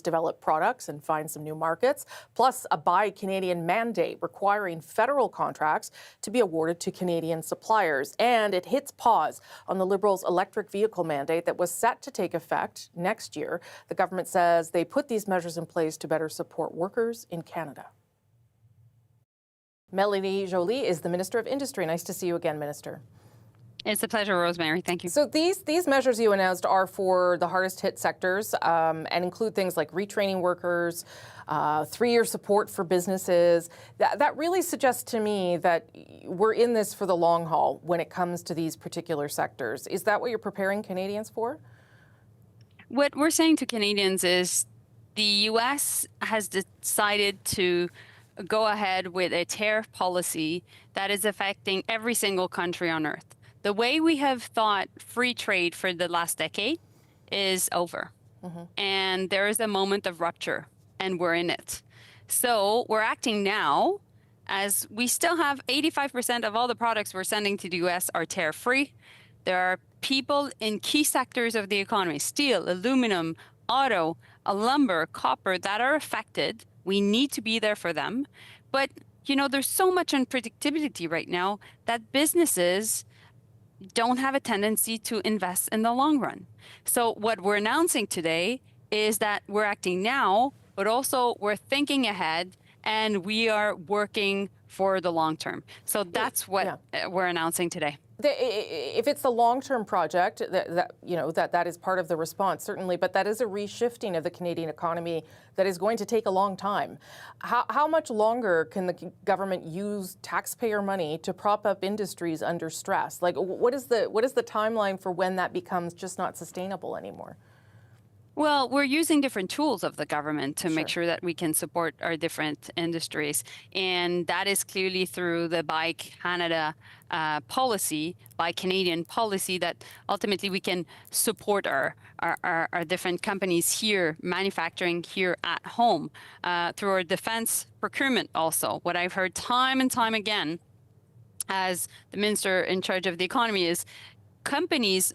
develop products and find some new markets, plus a Buy Canadian mandate requiring federal contracts to be awarded to Canadian suppliers. And it hits pause on the Liberals' electric vehicle mandate that was set to take effect next year. The government says they put these measures in place to better support workers in Canada. Mélanie Joly is the Minister of Industry. Nice to see you again, Minister. It's a pleasure, Rosemary. Thank you. So these measures you announced are for the hardest hit sectors and include things like retraining workers, 3-year support for businesses. That really suggests to me that we're in this for the long haul when it comes to these particular sectors. Is that what you're preparing Canadians for? What we're saying to Canadians is the U.S. has decided to go ahead with a tariff policy that is affecting every single country on earth. The way we have thought free trade for the last decade is over. And there is a moment of rupture, and we're in it. So we're acting now as we still have 85% of all the products we're sending to the U.S. are tariff-free. There are people in key sectors of the economy, steel, aluminum, auto, lumber, copper, that are affected. We need to be there for them. But, you know, there's so much unpredictability right now that businesses don't have a tendency to invest in the long run. So what we're announcing today is that we're acting now, but also we're thinking ahead and we are working for the long term. So that's what we're announcing today. If it's a long-term project, that is part of the response, certainly, but that is a reshifting of the Canadian economy that is going to take a long time. How much longer can the government use taxpayer money to prop up industries under stress? Like, what is the timeline for when that becomes just not sustainable anymore? Well, we're using different tools of the government to make sure that we can support our different industries. And that is clearly through the Buy Canada policy, Buy Canadian policy, that ultimately we can support our different companies here, manufacturing here at home, through our defense procurement also. What I've heard time and time again as the minister in charge of the economy is companies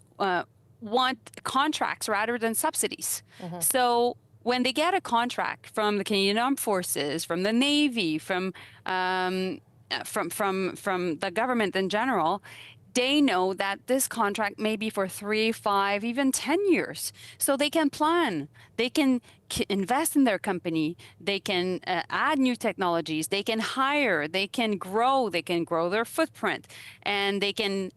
want contracts rather than subsidies. So when they get a contract from the Canadian Armed Forces, from the Navy, from the government in general, they know that this contract may be for 3, 5, even 10 years. So they can plan, they can invest in their company, they can add new technologies, they can hire, they can grow their footprint, and they can,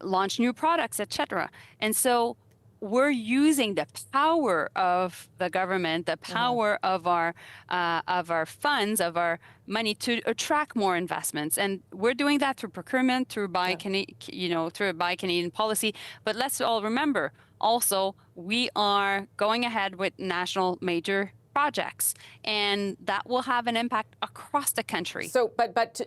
launch new products, etc. And so we're using the power of the government, the power of our funds, of our money to attract more investments, and we're doing that through procurement, through through a Buy Canadian policy. But let's all remember, also, we are going ahead with national major projects, and that will have an impact across the country. So, but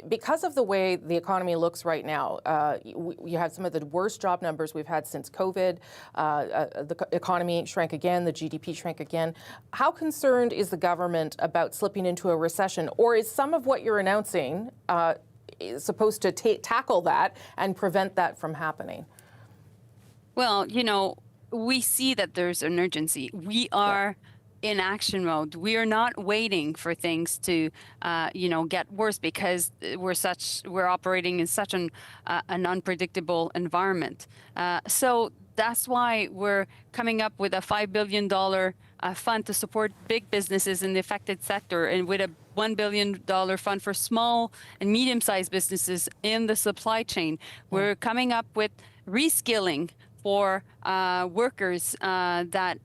because of the way the economy looks right now, you have some of the worst job numbers we've had since COVID. The economy shrank again, the GDP shrank again. How concerned is the government about slipping into a recession, or is some of what you're announcing supposed to tackle that and prevent that from happening? Well, we see that there's an urgency. We are in action mode. We are not waiting for things to, get worse, because we're operating in such an unpredictable environment. So that's why we're coming up with a $5 billion fund to support big businesses in the affected sector, and with a $1 billion fund for small and medium-sized businesses in the supply chain. We're coming up with reskilling for workers that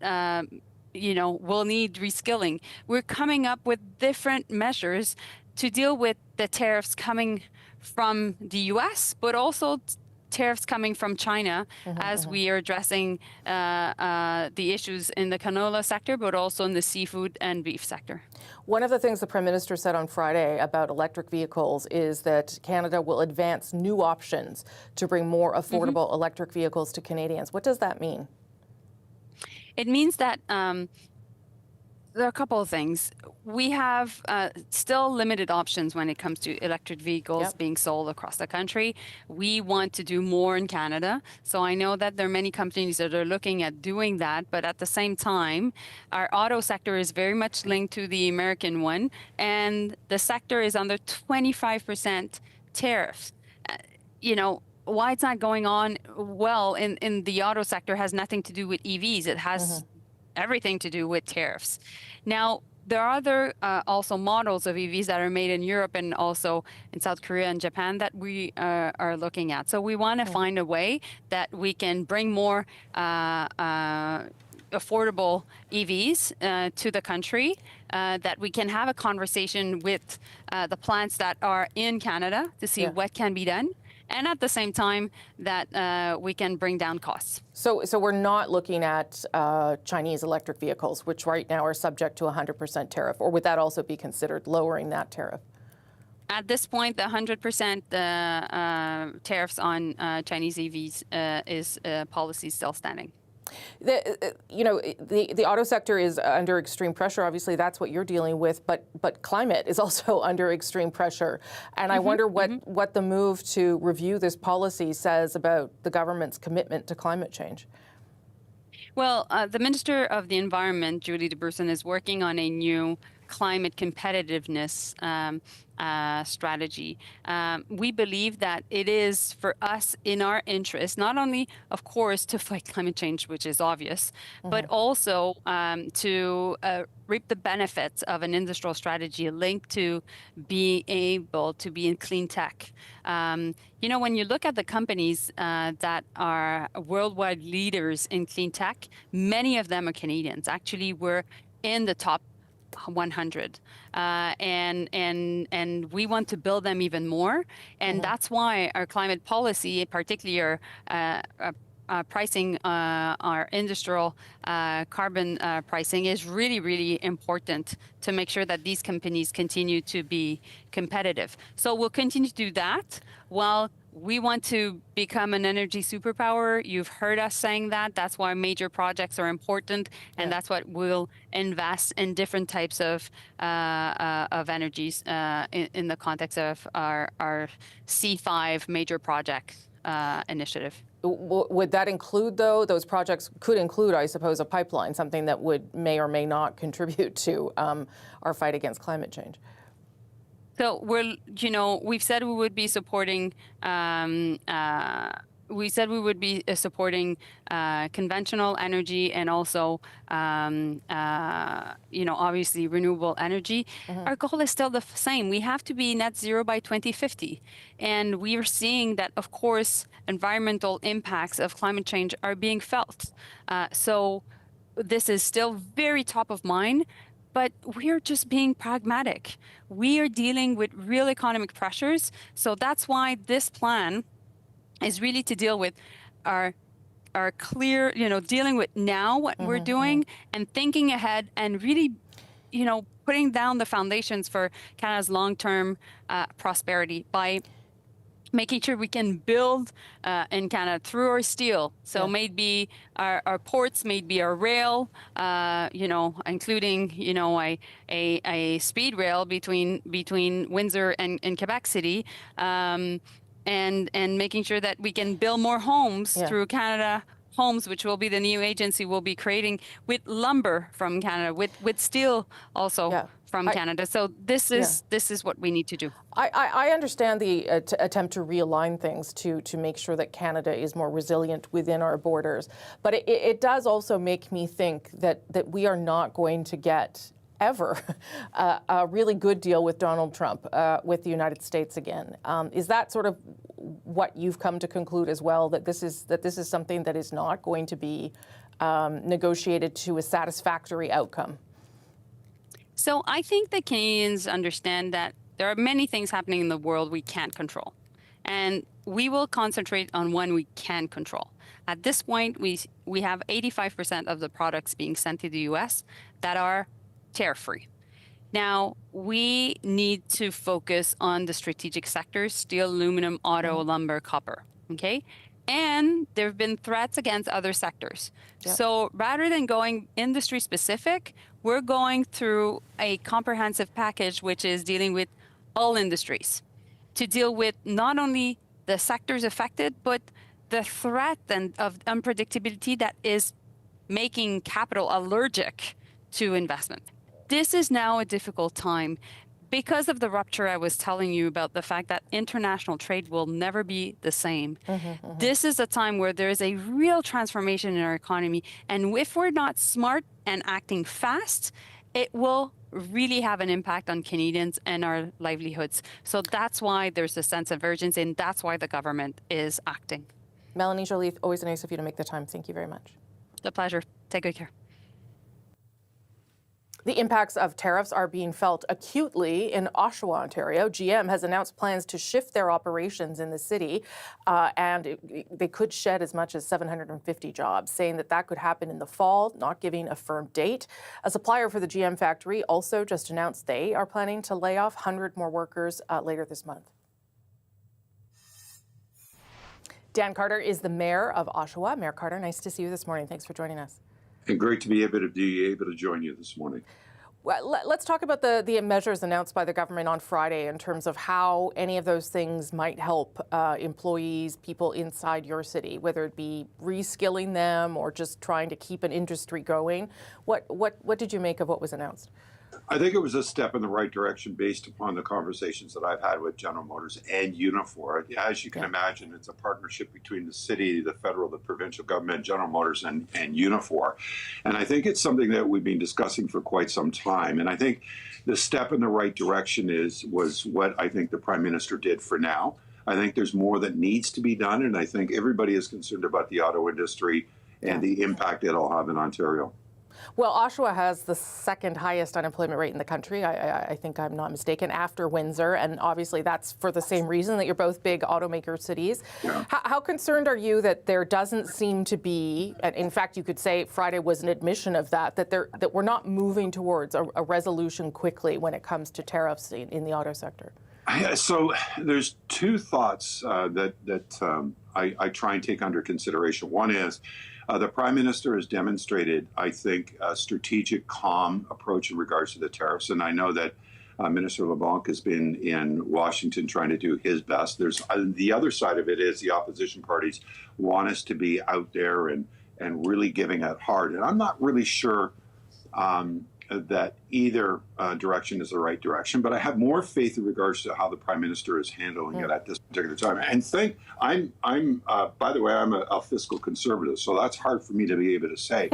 will need reskilling. We're coming up with different measures to deal with the tariffs coming from the U.S., but also tariffs coming from China, as we are addressing the issues in the canola sector, but also in the seafood and beef sector. One of the things the Prime Minister said on Friday about electric vehicles is that Canada will advance new options to bring more affordable electric vehicles to Canadians. What does that mean? It means that there are a couple of things. We have still limited options when it comes to electric vehicles Yep. being sold across the country. We want to do more in Canada. So I know that there are many companies that are looking at doing that, but at the same time, our auto sector is very much linked to the American one, and the sector is under 25% tariffs. You know, why it's not going on well in the auto sector has nothing to do with EVs. It has everything to do with tariffs. Now, there are other also models of EVs that are made in Europe and also in South Korea and Japan that we are looking at. So we want to find a way that we can bring more affordable EVs to the country, that we can have a conversation with the plants that are in Canada to see what can be done. And at the same time, that we can bring down costs. So we're not looking at Chinese electric vehicles, which right now are subject to 100% tariff, or would that also be considered lowering that tariff? At this point, the 100% tariffs on Chinese EVs is policy still standing. The auto sector is under extreme pressure. Obviously, that's what you're dealing with. But climate is also under extreme pressure. And I wonder what the move to review this policy says about the government's commitment to climate change. Well, the Minister of the Environment, Julie de Brussen, is working on a new climate competitiveness strategy. We believe that it is for us in our interest, not only, of course, to fight climate change, which is obvious, but also to reap the benefits of an industrial strategy linked to being able to be in clean tech. You know, when you look at the companies that are worldwide leaders in clean tech, many of them are Canadians. Actually, we're in the top 100, and we want to build them even more, and that's why our climate policy, particularly our pricing, our industrial carbon pricing, is really, really important to make sure that these companies continue to be competitive. So we'll continue to do that while we want to become an energy superpower. You've heard us saying that. That's why major projects are important, and that's what we'll invest in different types of energies in the context of our C5 major project initiative. Would that include, though, those projects could include, I suppose, a pipeline, something that may or may not contribute to our fight against climate change? So we've said we would be supporting. We said we would be supporting conventional energy and also, obviously renewable energy. Our goal is still the same. We have to be net zero by 2050. And we are seeing that, of course, environmental impacts of climate change are being felt. So this is still very top of mind. But we're just being pragmatic. We are dealing with real economic pressures. So that's why this plan is really to deal with our clear, dealing with now what we're doing and thinking ahead and really, putting down the foundations for Canada's long-term prosperity by making sure we can build in Canada through our steel. So maybe our ports, maybe our rail, including, a speed rail between Windsor and Quebec City, and making sure that we can build more homes through Canada Homes, which will be the new agency we'll be creating with lumber from Canada, with steel also from Canada. So this is what we need to do. I understand the attempt to realign things to make sure that Canada is more resilient within our borders. But it does also make me think that we are not going to get ever a really good deal with Donald Trump, with the United States again. Is that sort of what you've come to conclude as well, that this is something that is not going to be negotiated to a satisfactory outcome? So I think that Canadians understand that there are many things happening in the world we can't control. And we will concentrate on one we can control. At this point, we have 85% of the products being sent to the US that are tariff-free. Now, we need to focus on the strategic sectors: steel, aluminum, auto, lumber, copper, okay? And there have been threats against other sectors. Yep. So rather than going industry specific, we're going through a comprehensive package which is dealing with all industries to deal with not only the sectors affected, but the threat of unpredictability that is making capital allergic to investment. This is now a difficult time because of the rupture I was telling you about, the fact that international trade will never be the same. This is a time where there is a real transformation in our economy. And if we're not smart and acting fast, it will really have an impact on Canadians and our livelihoods. So that's why there's a sense of urgency, and that's why the government is acting. Mélanie Joly, always nice of you to make the time. Thank you very much. It's a pleasure. Take good care. The impacts of tariffs are being felt acutely in Oshawa, Ontario. GM has announced plans to shift their operations in the city, and they could shed as much as 750 jobs, saying that could happen in the fall, not giving a firm date. A supplier for the GM factory also just announced they are planning to lay off 100 more workers later this month. Dan Carter is the mayor of Oshawa. Mayor Carter, nice to see you this morning. Thanks for joining us. And great to be able to join you this morning. Well, let's talk about the measures announced by the government on Friday in terms of how any of those things might help employees, people inside your city, whether it be reskilling them or just trying to keep an industry going. What did you make of what was announced? I think it was a step in the right direction based upon the conversations that I've had with General Motors and Unifor. As you can imagine, it's a partnership between the city, the federal, the provincial government, General Motors, and Unifor. And I think it's something that we've been discussing for quite some time. And I think the step in the right direction was what I think the Prime Minister did for now. I think there's more that needs to be done, and I think everybody is concerned about the auto industry and the impact it'll have in Ontario. Well, Oshawa has the second highest unemployment rate in the country, I think I'm not mistaken, after Windsor, and obviously that's for the same reason that you're both big automaker cities. Yeah. How concerned are you that there doesn't seem to be, and in fact you could say Friday was an admission of that we're not moving towards a resolution quickly when it comes to tariffs in the auto sector? So there's two thoughts that I try and take under consideration. One is the Prime Minister has demonstrated, I think, a strategic, calm approach in regards to the tariffs. And I know that Minister Levesque has been in Washington trying to do his best. There's the other side of it is the opposition parties want us to be out there and really giving it hard. And I'm not really sure that either direction is the right direction, but I have more faith in regards to how the Prime Minister is handling it at this particular time. And by the way, I'm a fiscal conservative, so that's hard for me to be able to say.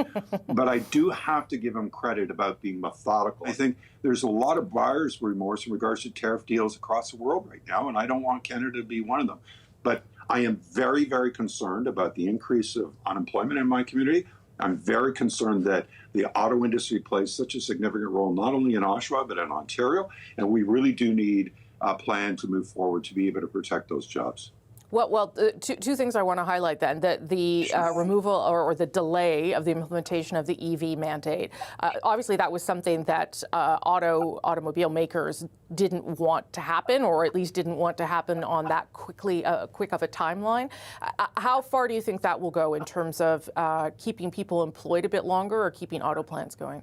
But I do have to give him credit about being methodical. I think there's a lot of buyer's remorse in regards to tariff deals across the world right now, and I don't want Canada to be one of them. But I am very, very concerned about the increase of unemployment in my community. I'm very concerned that the auto industry plays such a significant role, not only in Oshawa, but in Ontario. And we really do need a plan to move forward to be able to protect those jobs. Well, two things I want to highlight then. The removal or the delay of the implementation of the EV mandate. Obviously, that was something that automobile makers didn't want to happen, or at least didn't want to happen on that quick of a timeline. How far do you think that will go in terms of keeping people employed a bit longer or keeping auto plants going?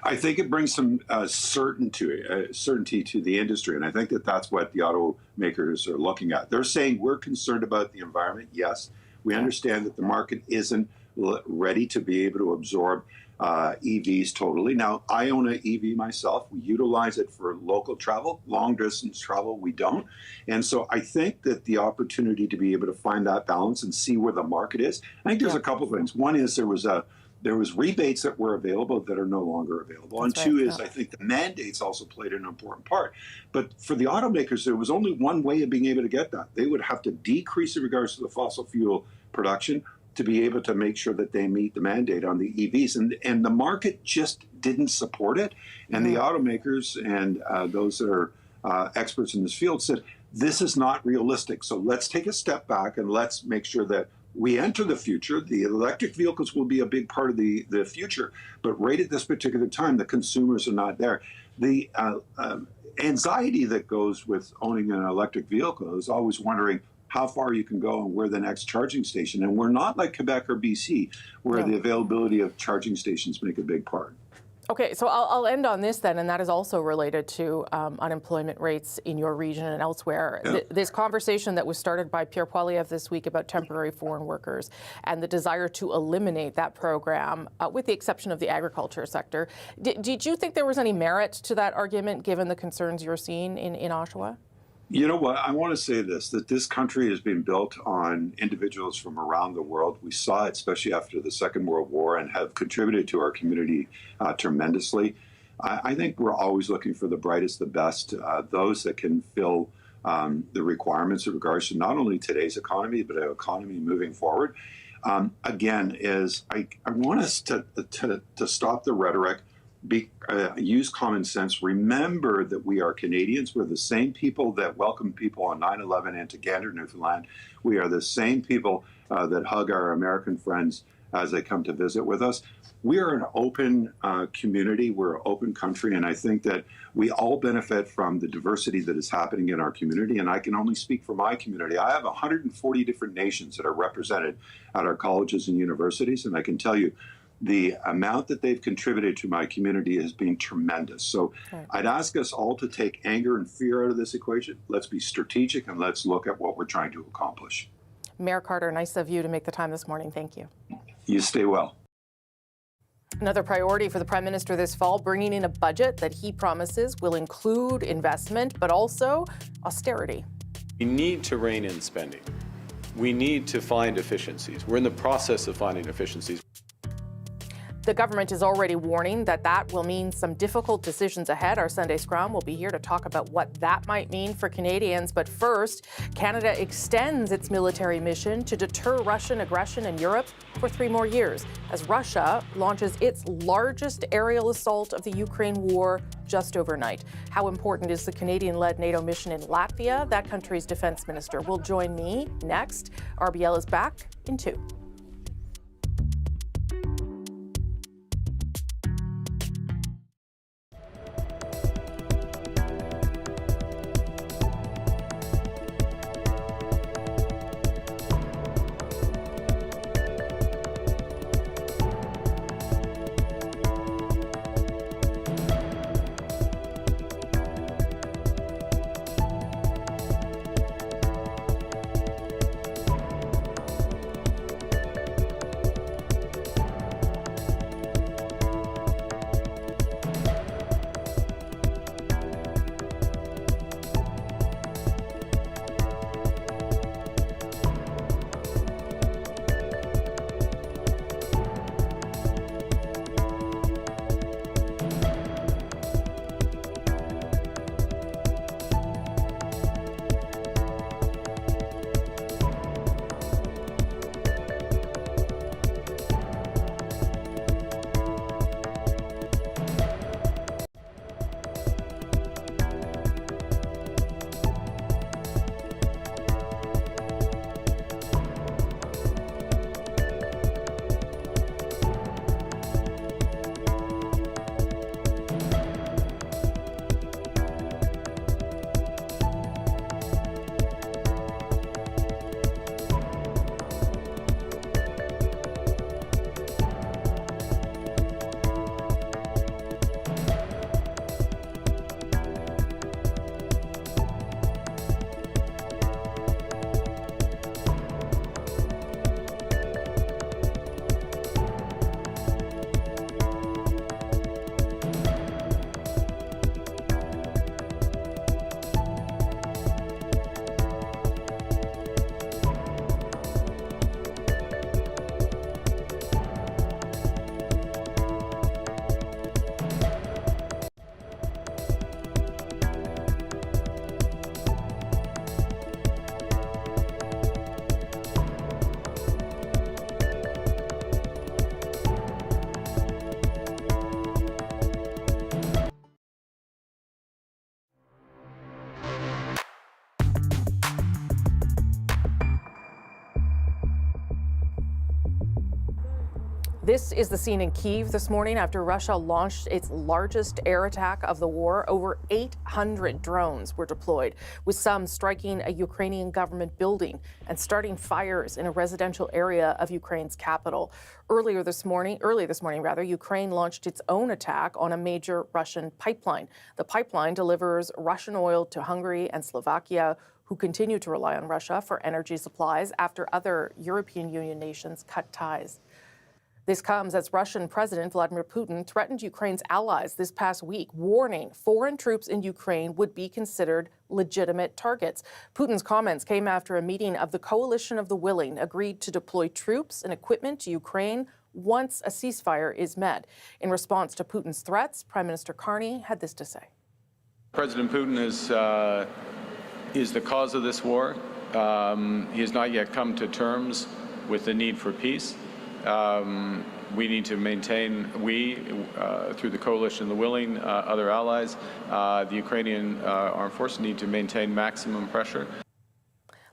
I think it brings some certainty to the industry, and I think that's what the automakers are looking at. They're saying we're concerned about the environment. Yes, we understand that the market isn't ready to be able to absorb EVs totally. Now, I own an EV myself. We utilize it for local travel. Long distance travel, we don't. And so I think that the opportunity to be able to find that balance and see where the market is, I think there's a couple of things. One is there was rebates that were available that are no longer available. That's and two is I think the mandates also played an important part. But for the automakers, there was only one way of being able to get that. They would have to decrease in regards to the fossil fuel production to be able to make sure that they meet the mandate on the EVs. And the market just didn't support it. And the automakers and those that are experts in this field said, this is not realistic. So let's take a step back and let's make sure that we enter the future. The electric vehicles will be a big part of the future, but right at this particular time, the consumers are not there. The anxiety that goes with owning an electric vehicle is always wondering, how far you can go and where the next charging station. And we're not like Quebec or BC, where the availability of charging stations make a big part. Okay, so I'll end on this then, and that is also related to unemployment rates in your region and elsewhere. Yeah. This conversation that was started by Pierre Poilievre this week about temporary foreign workers and the desire to eliminate that program, with the exception of the agriculture sector. Did you think there was any merit to that argument, given the concerns you're seeing in Oshawa? You know what? I want to say this, that this country has been built on individuals from around the world. We saw it, especially after the Second World War, and have contributed to our community tremendously. I think we're always looking for the brightest, the best, those that can fill the requirements in regards to not only today's economy, but our economy moving forward. Again, I want us to stop the rhetoric. Use common sense. Remember that we are Canadians. We're the same people that welcomed people on 9/11 into Gander, Newfoundland. We are the same people that hug our American friends as they come to visit with us. We are an open community. We're an open country. And I think that we all benefit from the diversity that is happening in our community. And I can only speak for my community. I have 140 different nations that are represented at our colleges and universities. And I can tell you, the amount that they've contributed to my community has been tremendous. So I'd ask us all to take anger and fear out of this equation. Let's be strategic and let's look at what we're trying to accomplish. Mayor Carter, nice of you to make the time this morning. Thank you. You stay well. Another priority for the Prime Minister this fall, bringing in a budget that he promises will include investment, but also austerity. We need to rein in spending. We need to find efficiencies. We're in the process of finding efficiencies. The government is already warning that will mean some difficult decisions ahead. Our Sunday Scrum will be here to talk about what that might mean for Canadians. But first, Canada extends its military mission to deter Russian aggression in Europe for 3 more years, as Russia launches its largest aerial assault of the Ukraine war just overnight. How important is the Canadian-led NATO mission in Latvia? That country's defense minister will join me next. RBL is back in 2. This is the scene in Kyiv this morning after Russia launched its largest air attack of the war. Over 800 drones were deployed, with some striking a Ukrainian government building and starting fires in a residential area of Ukraine's capital. Early this morning, Ukraine launched its own attack on a major Russian pipeline. The pipeline delivers Russian oil to Hungary and Slovakia, who continue to rely on Russia for energy supplies after other European Union nations cut ties. This comes as Russian President Vladimir Putin threatened Ukraine's allies this past week, warning foreign troops in Ukraine would be considered legitimate targets. Putin's comments came after a meeting of the Coalition of the Willing agreed to deploy troops and equipment to Ukraine once a ceasefire is met. In response to Putin's threats, Prime Minister Carney had this to say. President Putin is the cause of this war. He has not yet come to terms with the need for peace. We need to maintain, through the Coalition of the Willing, other allies, the Ukrainian armed forces need to maintain maximum pressure.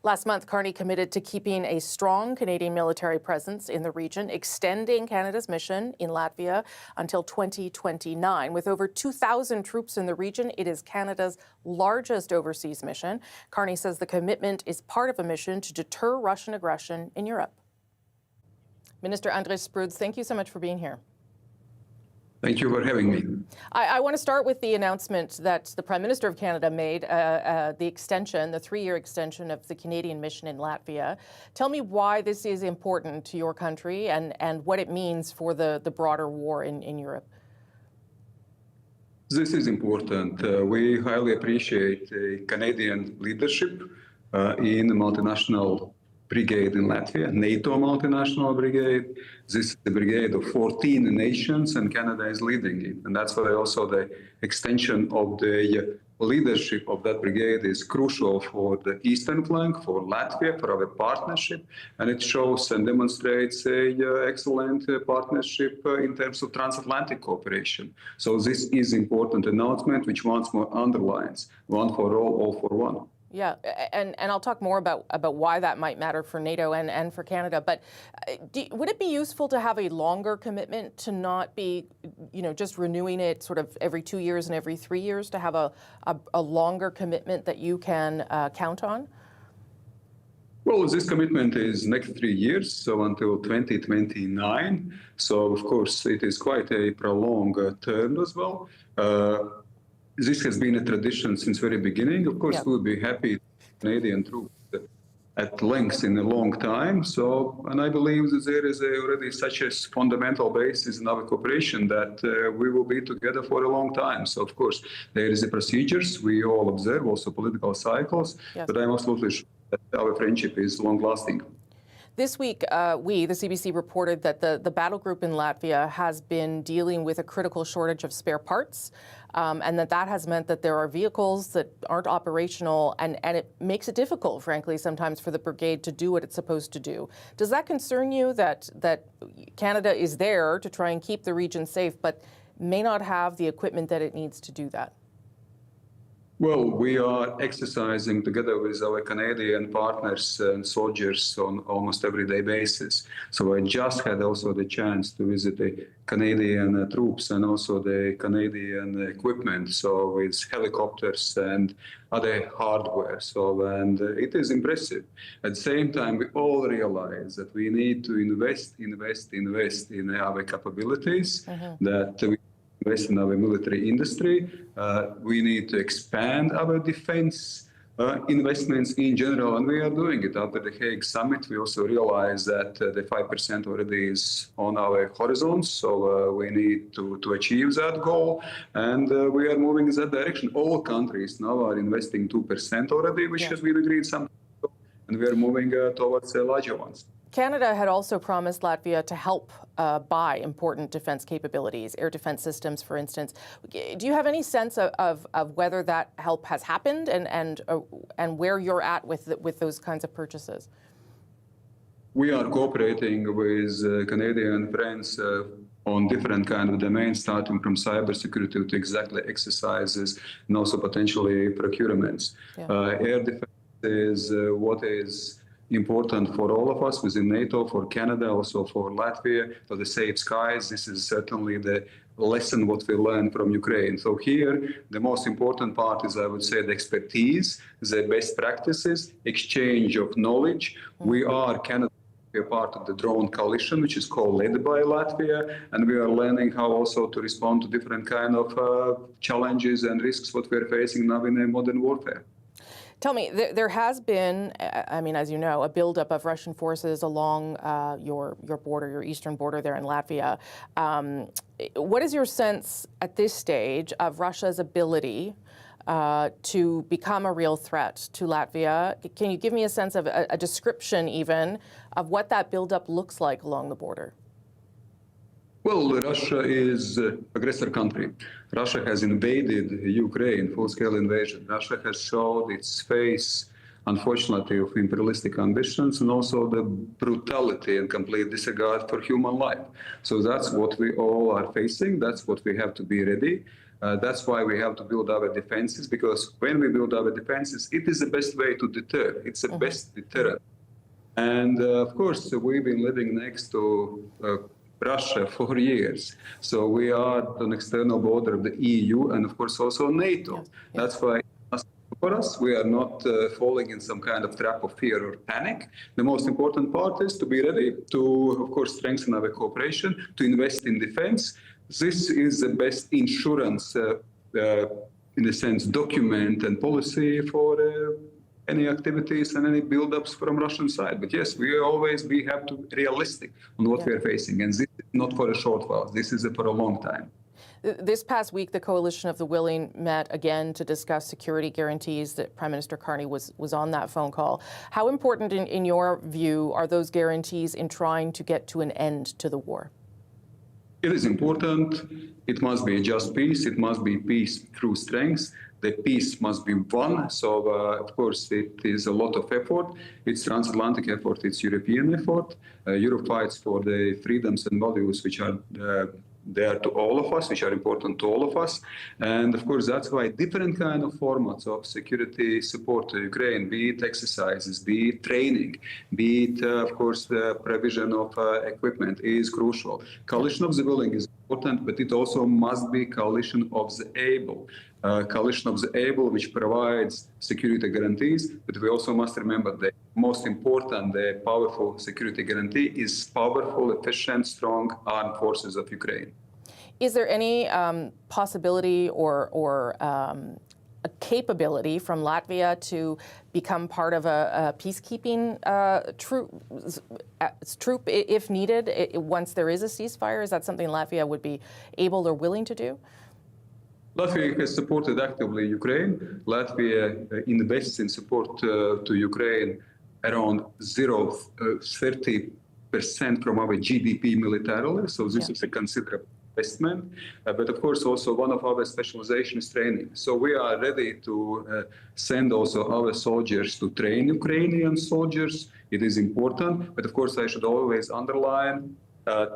Last month, Carney committed to keeping a strong Canadian military presence in the region, extending Canada's mission in Latvia until 2029. With over 2,000 troops in the region, it is Canada's largest overseas mission. Carney says the commitment is part of a mission to deter Russian aggression in Europe. Minister Andris Sprūds, thank you so much for being here. Thank you for having me. I want to start with the announcement that the Prime Minister of Canada made, the extension, the 3-year extension of the Canadian mission in Latvia. Tell me why this is important to your country and what it means for the broader war in Europe. This is important. We highly appreciate the Canadian leadership in the multinational brigade in Latvia, NATO multinational brigade. This is the brigade of 14 nations, and Canada is leading it. And that's why also the extension of the leadership of that brigade is crucial for the eastern flank, for Latvia, for our partnership. And it shows and demonstrates an excellent partnership in terms of transatlantic cooperation. So this is important announcement, which once more underlines one for all for one. Yeah, and I'll talk more about why that might matter for NATO and for Canada. But would it be useful to have a longer commitment, to not be, just renewing it sort of every 2 years and every 3 years, to have a longer commitment that you can count on? Well, this commitment is next 3 years, so until 2029. So, of course, it is quite a prolonged term as well. This has been a tradition since very beginning. Of course, we would be happy Canadian troops at length in a long time. So, and I believe that there is already such a fundamental basis in our cooperation that we will be together for a long time. So, of course, there is a procedures we all observe, also political cycles, but I'm absolutely sure that our friendship is long-lasting. This week, the CBC, reported that the battle group in Latvia has been dealing with a critical shortage of spare parts, and that has meant that there are vehicles that aren't operational, and it makes it difficult, frankly, sometimes for the brigade to do what it's supposed to do. Does that concern you, that Canada is there to try and keep the region safe, but may not have the equipment that it needs to do that? Well, we are exercising together with our Canadian partners and soldiers on almost everyday basis. So I just had also the chance to visit the Canadian troops and also the Canadian equipment, so with helicopters and other hardware. So, and it is impressive. At the same time, we all realize that we need to invest in our capabilities, that we invest in our military industry. We need to expand our defense investments in general, and we are doing it. After the Hague summit, we also realize that the 5% already is on our horizon, so we need to achieve that goal, and we are moving in that direction. All countries now are investing 2% already, which has been agreed some time ago, and we are moving towards larger ones. Canada had also promised Latvia to help buy important defense capabilities, air defense systems, for instance. Do you have any sense of whether that help has happened and where you're at with those kinds of purchases? We are cooperating with Canadian friends on different kind of domains, starting from cybersecurity to exactly exercises and also potentially procurements. Air defense is what is important for all of us within NATO, for Canada, also for Latvia, for the safe skies. This is certainly the lesson what we learned from Ukraine. So here, the most important part is, I would say, the expertise, the best practices, exchange of knowledge. We are Canada. We are part of the drone coalition, which is co-led by Latvia, and we are learning how also to respond to different kind of challenges and risks what we are facing now in a modern warfare. Tell me, there has been, I mean, as you know, a buildup of Russian forces along your border, your eastern border there in Latvia. What is your sense at this stage of Russia's ability to become a real threat to Latvia? Can you give me a sense of a description even of what that buildup looks like along the border? Well, Russia is an aggressor country. Russia has invaded Ukraine, full-scale invasion. Russia has showed its face, unfortunately, of imperialistic ambitions and also the brutality and complete disregard for human life. So that's what we all are facing. That's what we have to be ready. That's why we have to build our defenses, because when we build our defenses, it is the best way to deter. It's the best deterrent. And of course, we've been living next to Russia for years. So we are on external border of the EU and of course also NATO. Yes. That's why for us, we are not falling in some kind of trap of fear or panic. The most important part is to be ready to, of course, strengthen our cooperation, to invest in defense. This is the best insurance, in a sense, document and policy for any activities and any build-ups from Russian side. But yes, we have to be realistic on what we are facing. And this is not for a short while. This is for a long time. This past week, the Coalition of the Willing met again to discuss security guarantees. That Prime Minister Carney was on that phone call. How important, in your view, are those guarantees in trying to get to an end to the war? It is important. It must be a just peace. It must be peace through strength. The peace must be won. So, of course, it is a lot of effort. It's transatlantic effort. It's European effort. Europe fights for the freedoms and values which are there to all of us, which are important to all of us. And, of course, that's why different kind of formats of security support to Ukraine, be it exercises, be it training, be it, of course, the provision of equipment is crucial. Coalition of the willing is important, but it also must be coalition of the able. Coalition of the able, which provides security guarantees, but we also must remember the most important, the powerful security guarantee is powerful, efficient, strong armed forces of Ukraine. Is there any possibility or a capability from Latvia to become part of a peacekeeping troop if needed, once there is a ceasefire? Is that something Latvia would be able or willing to do? Latvia has supported actively Ukraine. Latvia invests in support to Ukraine around 30% from our GDP militarily. So this is a considerable investment. But of course, also one of our specialization is training. So we are ready to send also our soldiers to train Ukrainian soldiers. It is important. But of course, I should always underline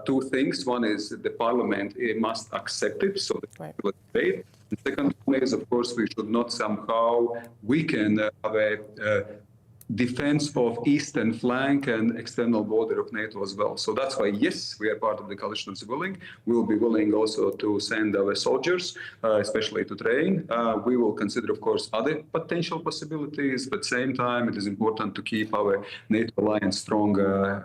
two things. One is the parliament must accept it, so the debate. The second one is, of course, we should not somehow weaken our defense of eastern flank and external border of NATO as well. So that's why, yes, we are part of the coalition of the willing. We will be willing also to send our soldiers, especially to train. We will consider, of course, other potential possibilities, but at the same time, it is important to keep our NATO alliance strong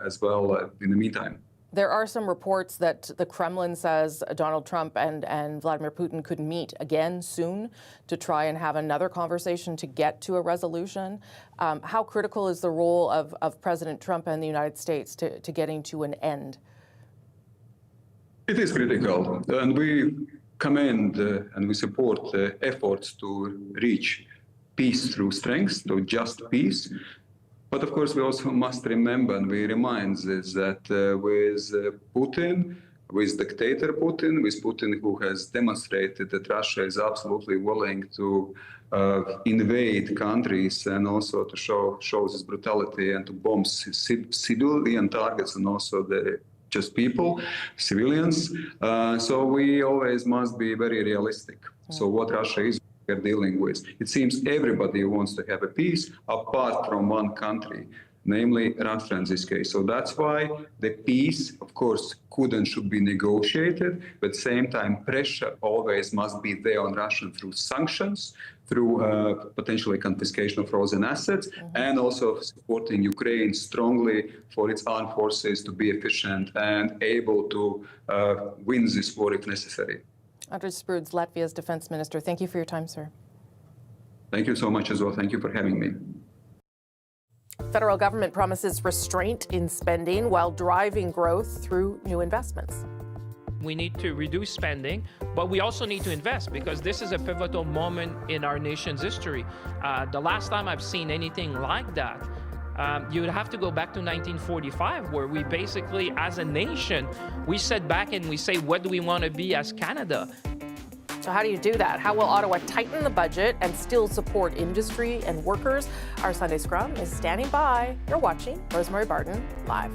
as well in the meantime. There are some reports that the Kremlin says Donald Trump and Vladimir Putin could meet again soon to try and have another conversation to get to a resolution. How critical is the role of President Trump and the United States to getting to an end? It is critical, and we commend and we support efforts to reach peace through strength, so just peace. But of course, we also must remember, and we remind us that with Putin, with dictator Putin, with Putin who has demonstrated that Russia is absolutely willing to invade countries and also to show this brutality and to bomb civilian targets and also the just people, civilians. So we always must be very realistic. So what Russia is dealing with. It seems everybody wants to have a peace apart from one country. namely Russia in this case. So that's why the peace, of course, could and should be negotiated, but at the same time, pressure always must be there on Russia through sanctions, through potentially confiscation of frozen assets, and also supporting Ukraine strongly for its armed forces to be efficient and able to win this war if necessary. Andris Sprūds, Latvia's defense minister, thank you for your time, sir. Thank you so much as well. Thank you for having me. Federal government promises restraint in spending while driving growth through new investments. We need to reduce spending, but we also need to invest because this is a pivotal moment in our nation's history. The last time I've seen anything like that, you would have to go back to 1945, where we basically, as a nation, we sit back and we say, what do we want to be as Canada? So how do you do that? How will Ottawa tighten the budget and still support industry and workers? Our Sunday Scrum is standing by. You're watching Rosemary Barton live.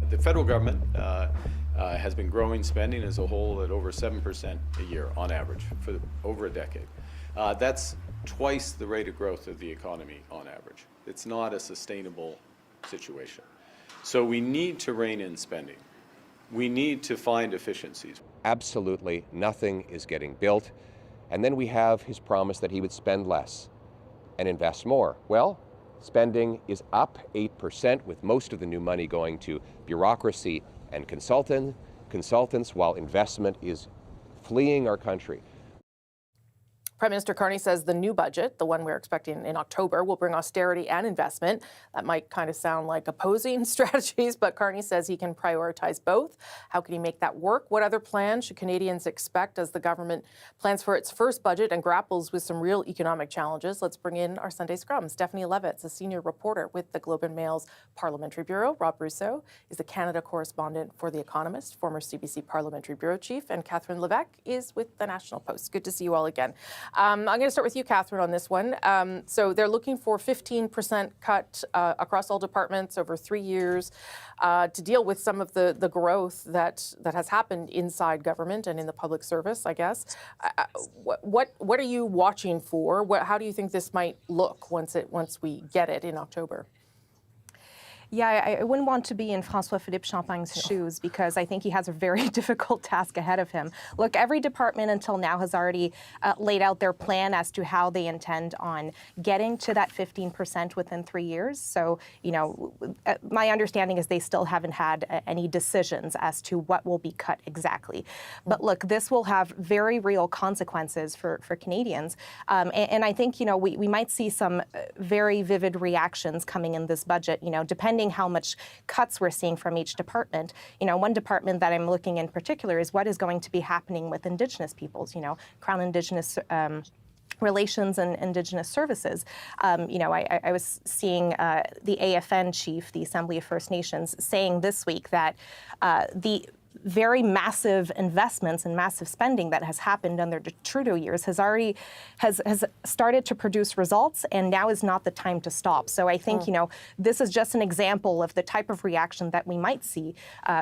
The federal government has been growing spending as a whole at over 7% a year on average for over a decade. That's twice the rate of growth of the economy on average. It's not a sustainable situation. So we need to rein in spending. We need to find efficiencies. Absolutely nothing is getting built. And then we have his promise that he would spend less and invest more. Well, spending is up 8%, with most of the new money going to bureaucracy and consultants, while investment is fleeing our country. Prime Minister Carney says the new budget, the one we're expecting in October, will bring austerity and investment. That might kind of sound like opposing strategies, but Carney says he can prioritize both. How can he make that work? What other plans should Canadians expect as the government plans for its first budget and grapples with some real economic challenges? Let's bring in our Sunday Scrum. Stephanie Levitz, a senior reporter with the Globe and Mail's Parliamentary Bureau. Rob Russo is the Canada correspondent for The Economist, former CBC Parliamentary Bureau Chief, and Catherine Levesque is with the National Post. Good to see you all again. I'm going to start with you, Catherine, on this one. So they're looking for 15% cut across all departments over 3 years to deal with some of the growth that has happened inside government and in the public service, I guess. What are you watching for? How do you think this might look once we get it in October? Yeah, I wouldn't want to be in François-Philippe Champagne's shoes because I think he has a very difficult task ahead of him. Look, every department until now has already laid out their plan as to how they intend on getting to that 15% within 3 years. So, you know, my understanding is they still haven't had any decisions as to what will be cut exactly. But look, this will have very real consequences for Canadians. And I think, you know, we might see some very vivid reactions coming in this budget, you know, depending how much cuts we're seeing from each department. You know, one department that I'm looking in particular is what is going to be happening with Indigenous peoples, you know, Crown Indigenous Relations and Indigenous Services. You know, I was seeing the AFN chief, the Assembly of First Nations, saying this week that the very massive investments and massive spending that has happened under the Trudeau years has started to produce results, and now is not the time to stop. So I think, you know, this is just an example of the type of reaction that we might see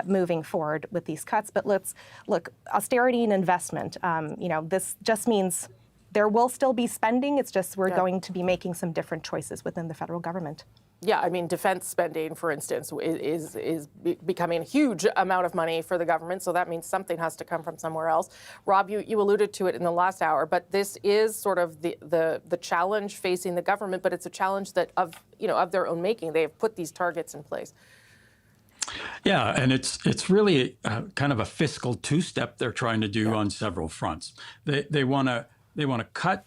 moving forward with these cuts. But let's look, austerity and investment, you know, this just means there will still be spending. It's just we're going to be making some different choices within the federal government. Yeah, I mean, defense spending, for instance, is becoming a huge amount of money for the government. So that means something has to come from somewhere else. Rob, you alluded to it in the last hour, but this is sort of the challenge facing the government. But it's a challenge that of their own making. They have put these targets in place. Yeah, and it's really kind of a fiscal two-step they're trying to do on several fronts. They want to cut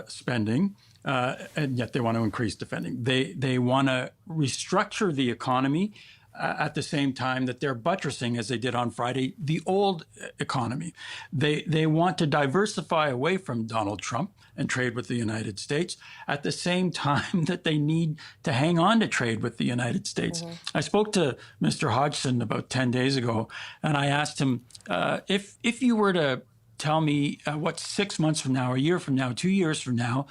spending. And yet they want to increase defending. They want to restructure the economy at the same time that they're buttressing, as they did on Friday, the old economy. They want to diversify away from Donald Trump and trade with the United States at the same time that they need to hang on to trade with the United States. Mm-hmm. I spoke to Mr. Hodgson about 10 days ago, and I asked him, if you were to tell me what 6 months from now, a year from now, 2 years from now,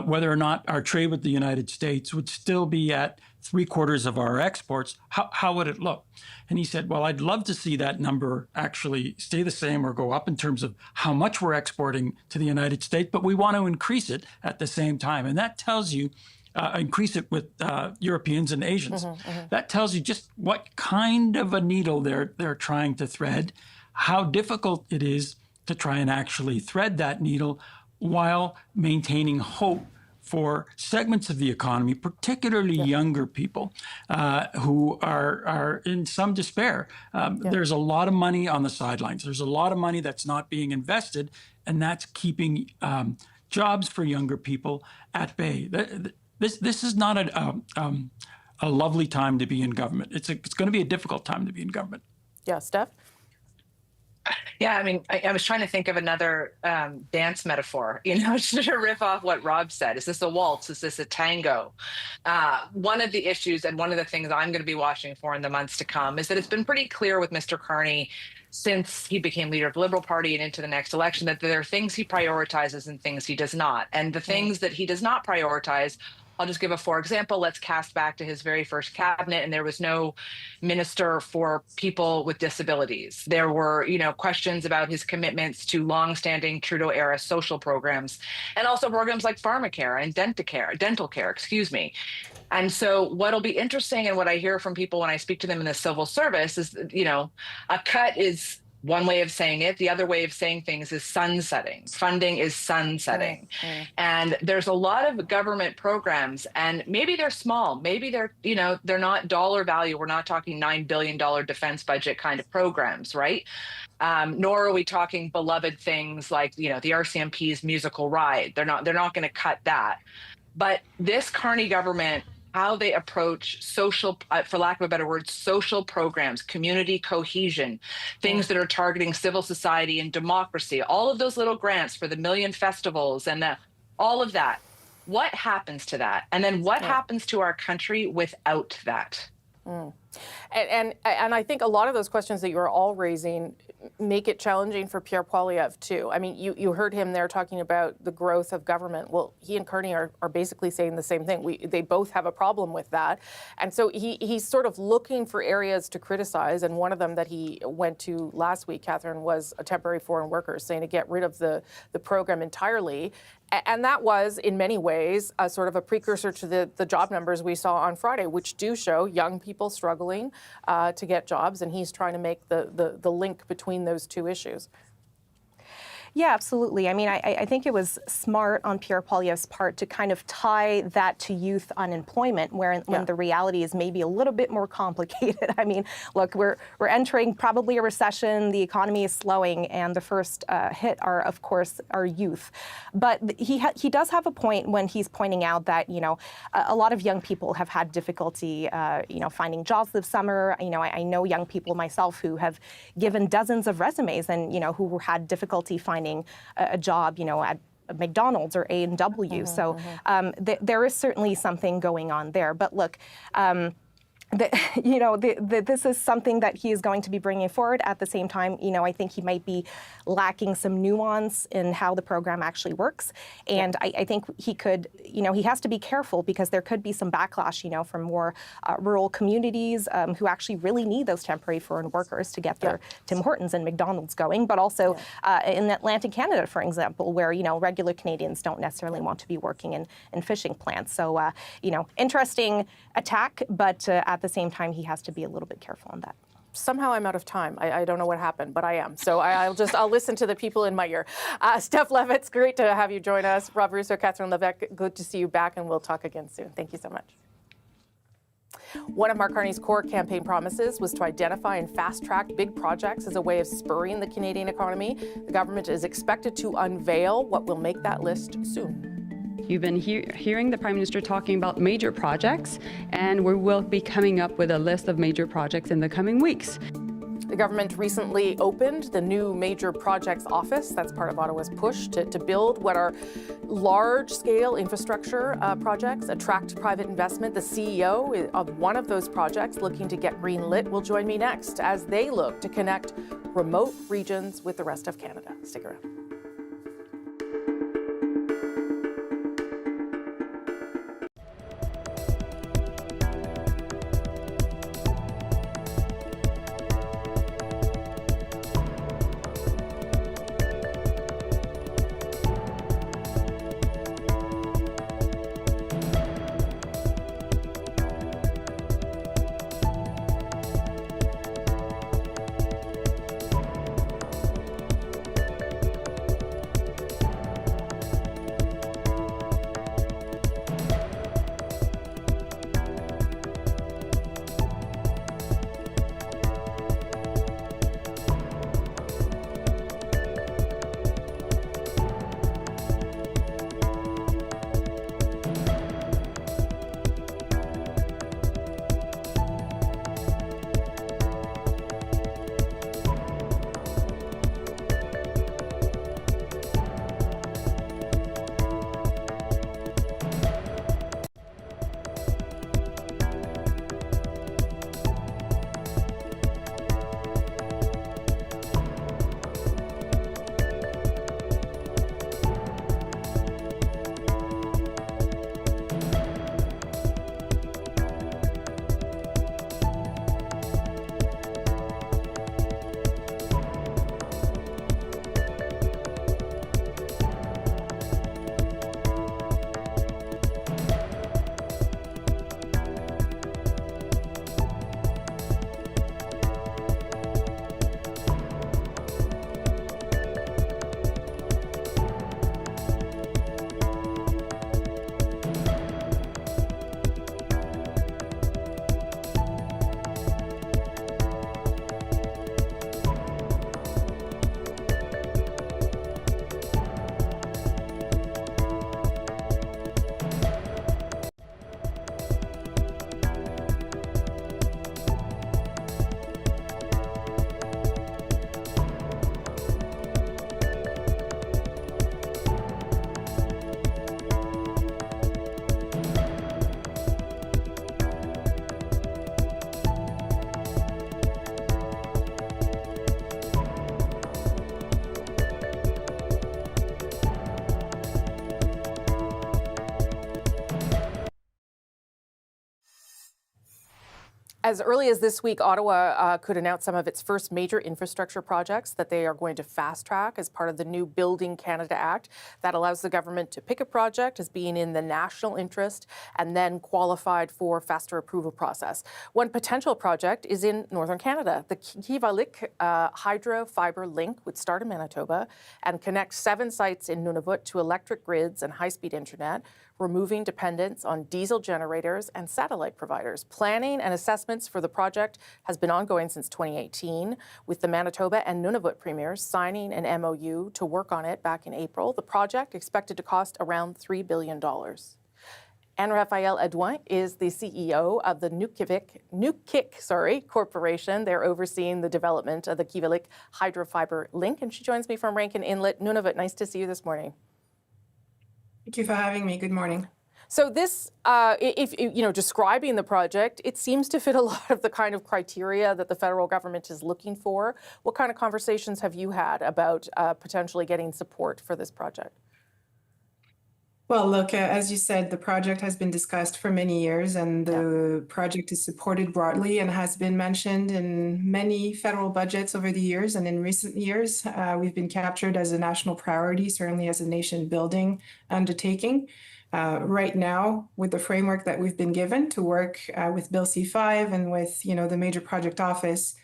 whether or not our trade with the United States would still be at 3/4 of our exports, how would it look? And he said, well, I'd love to see that number actually stay the same or go up in terms of how much we're exporting to the United States, but we want to increase it at the same time. And that tells you, increase it with Europeans and Asians. Mm-hmm, mm-hmm. That tells you just what kind of a needle they're trying to thread, how difficult it is to try and actually thread that needle while maintaining hope for segments of the economy, particularly younger people who are in some despair. There's a lot of money on the sidelines. There's a lot of money that's not being invested, and that's keeping jobs for younger people at bay. This is not a lovely time to be in government. It's going to be a difficult time to be in government. Yeah, Steph? Yeah, I mean, I was trying to think of another dance metaphor, to riff off what Rob said. Is this a waltz? Is this a tango? One of the issues and one of the things I'm going to be watching for in the months to come is that it's been pretty clear with Mr. Carney since he became leader of the Liberal Party and into the next election that there are things he prioritizes and things he does not. And the things that he does not prioritize, I'll just give a for example. Let's cast back to his very first cabinet, and there was no minister for people with disabilities. There were, questions about his commitments to longstanding Trudeau-era social programs, and also programs like pharmacare and dental care. And so what'll be interesting, and what I hear from people when I speak to them in the civil service is, a cut is one way of saying it. The other way of saying things is sunsetting. Funding is sunsetting. Mm-hmm. And there's a lot of government programs, and maybe they're small. Maybe they're not dollar value. We're not talking $9 billion defense budget kind of programs, right? Nor are we talking beloved things like, the RCMP's musical ride. They're not going to cut that. But this Carney government, how they approach social, for lack of a better word, social programs, community cohesion, things that are targeting civil society and democracy, all of those little grants for the million festivals and all of that. What happens to that? And then what happens to our country without that? And I think a lot of those questions that you are all raising make it challenging for Pierre Poilievre too. I mean, you heard him there talking about the growth of government. Well, he and Carney are basically saying the same thing. They both have a problem with that. And so he's sort of looking for areas to criticize. And one of them that he went to last week, Catherine, was a temporary foreign workers, saying to get rid of the program entirely. And that was, in many ways, a sort of a precursor to the job numbers we saw on Friday, which do show young people struggling to get jobs. And he's trying to make the link between those two issues. Yeah, absolutely. I mean, I think it was smart on Pierre Poilievre's part to kind of tie that to youth unemployment, when the reality is maybe a little bit more complicated. I mean, look, we're entering probably a recession. The economy is slowing, and the first hit are, of course, our youth. But he does have a point when he's pointing out that, you know, a lot of young people have had difficulty, you know, finding jobs this summer. You know, I know young people myself who have given dozens of resumes and, you know, who had difficulty finding a job, you know, at McDonald's or A&W. So there is certainly something going on there. But look, this is something that he is going to be bringing forward. At the same time, you know, I think he might be lacking some nuance in how the program actually works. And I think he could, you know, he has to be careful because there could be some backlash, you know, from more rural communities who actually really need those temporary foreign workers to get their Tim Hortons and McDonald's going, but also in Atlantic Canada, for example, where, you know, regular Canadians don't necessarily want to be working in fishing plants. So, you know, interesting attack, but at the same time, he has to be a little bit careful on that. Somehow I'm out of time. I don't know what happened, but I am. So I'll listen to the people in my ear. Steph Levitz, great to have you join us. Rob Russo, Catherine Levesque, good to see you back, and we'll talk again soon. Thank you so much. One of Mark Carney's core campaign promises was to identify and fast-track big projects as a way of spurring the Canadian economy. The government is expected to unveil what will make that list soon. You've been hearing the Prime Minister talking about major projects, and we will be coming up with a list of major projects in the coming weeks. The government recently opened the new Major Projects Office. That's part of Ottawa's push to build what are large-scale infrastructure projects, attract private investment. The CEO of one of those projects looking to get green lit will join me next as they look to connect remote regions with the rest of Canada. Stick around. As early as this week, Ottawa could announce some of its first major infrastructure projects that they are going to fast track as part of the new Building Canada Act. That allows the government to pick a project as being in the national interest and then qualified for faster approval process. One potential project is in Northern Canada. The Kivalliq hydro fiber link would start in Manitoba and connect 7 sites in Nunavut to electric grids and high-speed internet, removing dependence on diesel generators and satellite providers. Planning and assessments for the project has been ongoing since 2018, with the Manitoba and Nunavut premiers signing an MOU to work on it back in April. The project expected to cost around $3 billion. Anne-Raphaël Edouin is the CEO of the Nukik Corporation. They're overseeing the development of the Kivalliq hydrofiber link, and she joins me from Rankin Inlet, Nunavut. Nice to see you this morning. Thank you for having me. Good morning. So this, if describing the project, it seems to fit a lot of the kind of criteria that the federal government is looking for. What kind of conversations have you had about potentially getting support for this project? Well, look, as you said, the project has been discussed for many years, and the project is supported broadly and has been mentioned in many federal budgets over the years. And in recent years, we've been captured as a national priority, certainly as a nation-building undertaking. Right now, with the framework that we've been given to work with Bill C-5 and with, the Major Project Office,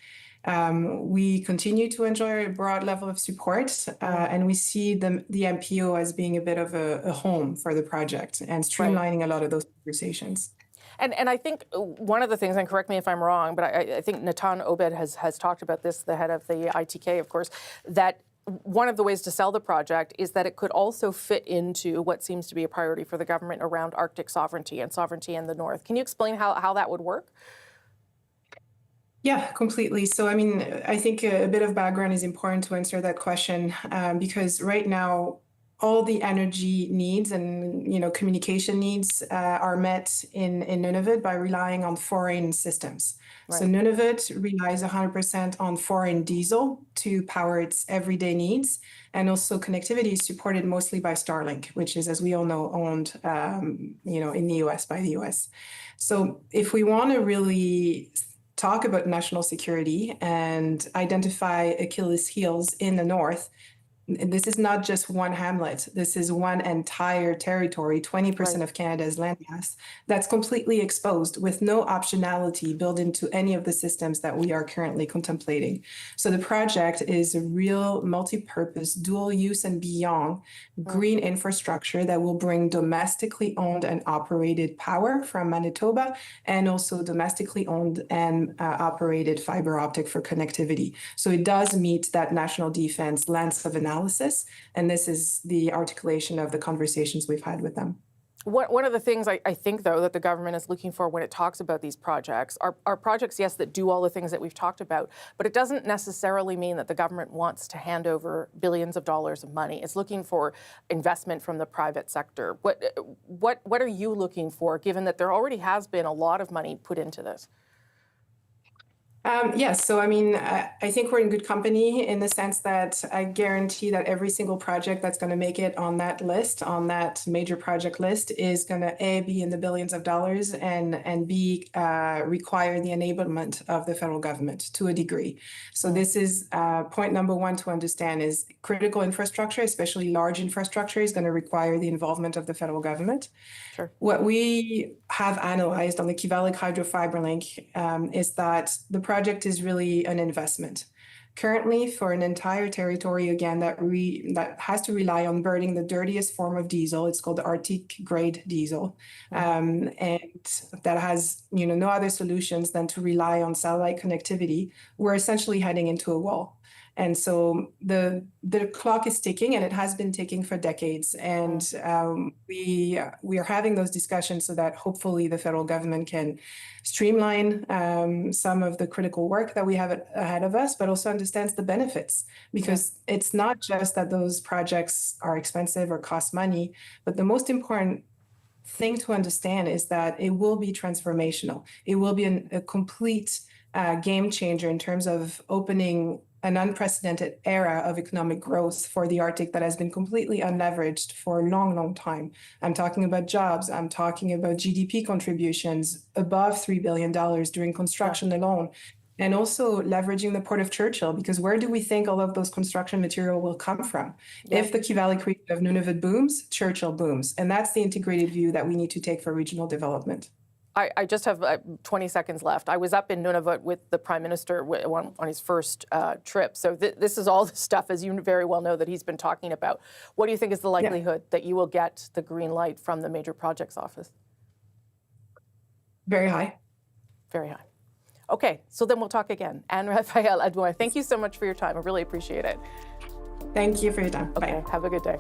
we continue to enjoy a broad level of support, and we see the MPO as being a bit of a home for the project and streamlining a lot of those conversations. And I think one of the things, and correct me if I'm wrong, but I think Natan Obed has talked about this, the head of the ITK, of course, that one of the ways to sell the project is that it could also fit into what seems to be a priority for the government around Arctic sovereignty and sovereignty in the North. Can you explain how that would work? Yeah, completely. So, I think a bit of background is important to answer that question, because right now, all the energy needs and, communication needs are met in Nunavut by relying on foreign systems. Right. So Nunavut relies 100% on foreign diesel to power its everyday needs. And also connectivity is supported mostly by Starlink, which is, as we all know, owned, in the US by the US. So if we want to really talk about national security and identify Achilles' heels in the North, this is not just one hamlet. This is one entire territory, 20% of Canada's landmass, that's completely exposed with no optionality built into any of the systems that we are currently contemplating. So the project is a real multi-purpose, dual use and beyond green infrastructure that will bring domestically owned and operated power from Manitoba, and also domestically owned and operated fiber optic for connectivity. So it does meet that national defense lens of analysis. And this is the articulation of the conversations we've had with them. One of the things I think, though, that the government is looking for when it talks about these projects are projects, yes, that do all the things that we've talked about, but it doesn't necessarily mean that the government wants to hand over billions of dollars of money. It's looking for investment from the private sector. What are you looking for, given that there already has been a lot of money put into this? Yes. So, I think we're in good company in the sense that I guarantee that every single project that's going to make it on that list, on that major project list, is going to A, be in the billions of dollars, and B, require the enablement of the federal government to a degree. So this is point number one to understand is critical infrastructure, especially large infrastructure, is going to require the involvement of the federal government. Sure. What we have analyzed on the Kivalliq hydrofiber link is that the project is really an investment. Currently, for an entire territory, again, that has to rely on burning the dirtiest form of diesel, it's called Arctic grade diesel, and that has no other solutions than to rely on satellite connectivity, we're essentially heading into a wall. And so the clock is ticking, and it has been ticking for decades. And we are having those discussions so that hopefully the federal government can streamline some of the critical work that we have ahead of us, but also understands the benefits. Because it's not just that those projects are expensive or cost money, but the most important thing to understand is that it will be transformational. It will be a complete game changer in terms of opening an unprecedented era of economic growth for the Arctic that has been completely unleveraged for a long, long time. I'm talking about jobs. I'm talking about GDP contributions above $3 billion during construction alone. And also leveraging the Port of Churchill, because where do we think all of those construction material will come from? Yeah. If the Key Valley Region of Nunavut booms, Churchill booms. And that's the integrated view that we need to take for regional development. I just have 20 seconds left. I was up in Nunavut with the Prime Minister on his first trip. So this is all the stuff, as you very well know, that he's been talking about. What do you think is the likelihood that you will get the green light from the Major Projects Office? Very high. Very high. Okay, so then we'll talk again. And Raphael Adouin, thank you so much for your time. I really appreciate it. Thank you for your time. Okay, bye. Have a good day.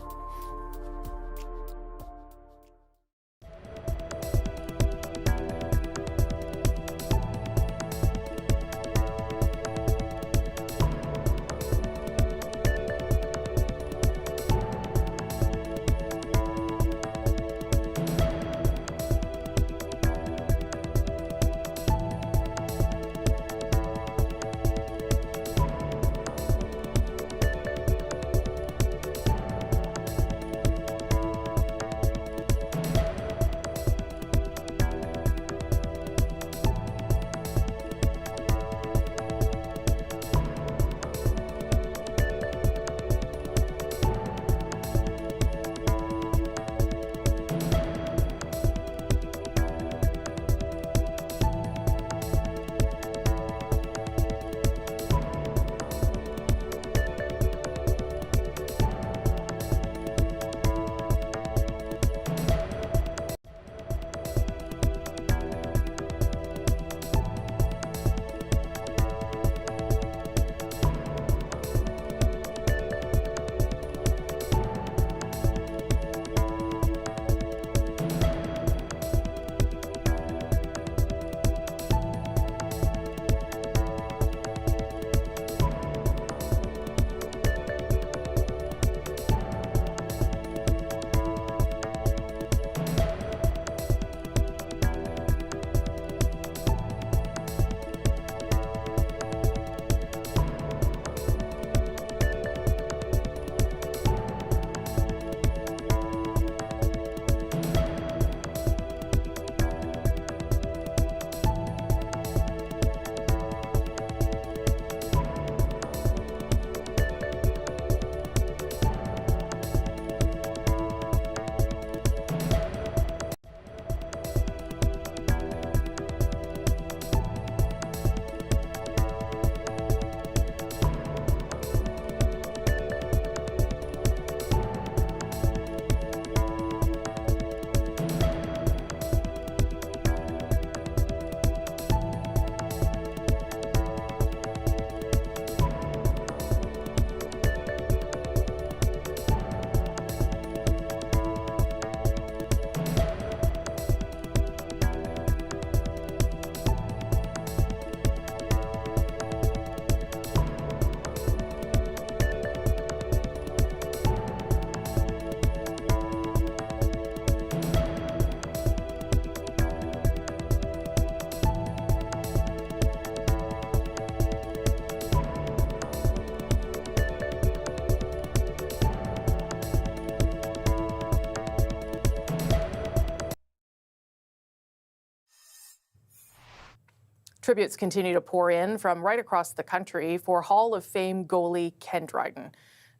Tributes continue to pour in from right across the country for Hall of Fame goalie Ken Dryden.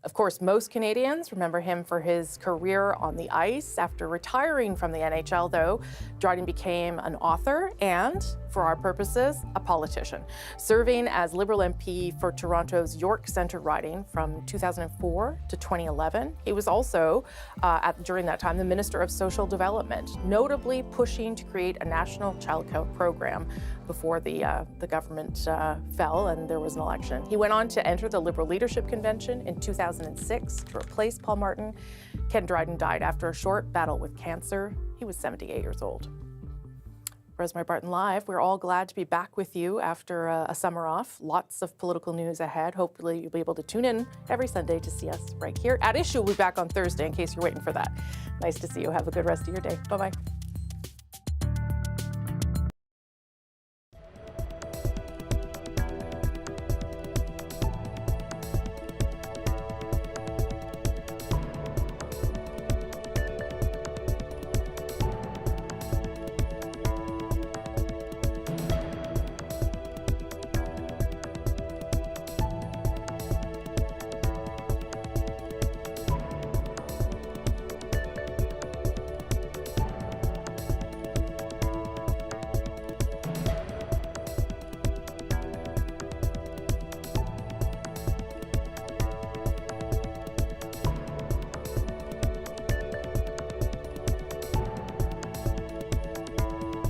Of course, most Canadians remember him for his career on the ice. After retiring from the NHL, though, Dryden became an author and, for our purposes, a politician, serving as Liberal MP for Toronto's York Centre riding from 2004 to 2011. He was also, during that time, the Minister of Social Development, notably pushing to create a national child care program before the government fell and there was an election. He went on to enter the Liberal Leadership Convention in 2006 to replace Paul Martin. Ken Dryden died after a short battle with cancer. He was 78 years old. Rosemary Barton Live. We're all glad to be back with you after a summer off. Lots of political news ahead. Hopefully you'll be able to tune in every Sunday to see us right here. At Issue, we'll be back on Thursday in case you're waiting for that. Nice to see you. Have a good rest of your day. Bye-bye.